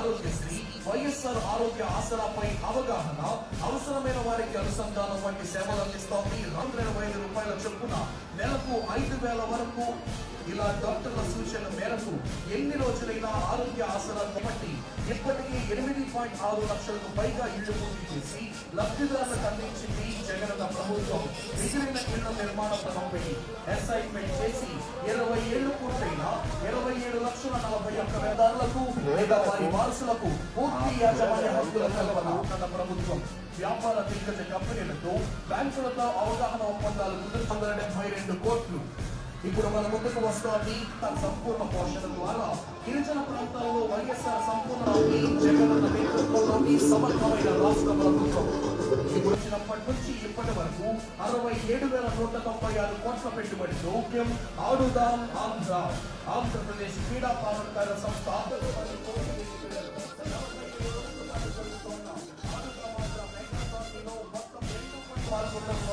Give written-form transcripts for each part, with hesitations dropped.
ఆరోగ్యశ్రీ, వైఎస్ఆర్ ఆరోగ్య ఆసరాపై అవగాహన, అవసరమైన వారికి అనుసంధానం వంటి సేవలు అందిస్తోంది. 220,000 రూపాయల చొప్పున నెలకు 5,000 వరకు. ఇలా డాక్టర్ల సూచనల మేరకు ఎన్ని రోజులైనా ఆరోగ్య ఆసరాలు బట్టి ఇప్పటికీ 8.6 లక్షలకు పైగా ఇళ్లు పూర్తి చేసి లబ్ధిదారులకు అందించింది జగనన్న ప్రభుత్వం. మిగిలిన ఇళ్ల నిర్మాణ పనులపై అసైన్మెంట్ చేసి 20 ఏళ్లు పూర్తయిన 27,41,000 లేదా వారి వారసులకు పూర్తి యాజమాన్య హక్కుల కల్పన ఉన్న ప్రభుత్వం. వ్యాపార దిగ్గజ కంపెనీలతో బ్యాంకులతో అవగాహన ఒప్పందాలు 172 కోట్లు. ఇప్పుడు మన ముందుకు వస్తోంది తన సంపూర్ణ పోషణ ద్వారా గిరిజన ప్రాంతాల్లో వైఎస్ఆర్ సంపూర్ణ జగనన్న నేతృత్వంలోని సమర్థమైన రాష్ట్ర ప్రభుత్వం. ఇప్పుడు వచ్చినప్పటి నుంచి ఇప్పటి వరకు 67,196 కోట్ల పెట్టుబడితో ఆడుదాం ఆంధ్ర ఆంధ్రప్రదేశ్ క్రీడా ప్రాధికార సంస్థ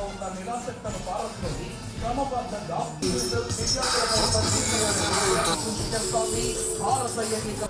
ఉన్న నిరాసక్తను భారత్లోని క్రమబద్ధంగా భారత ఎన్నిక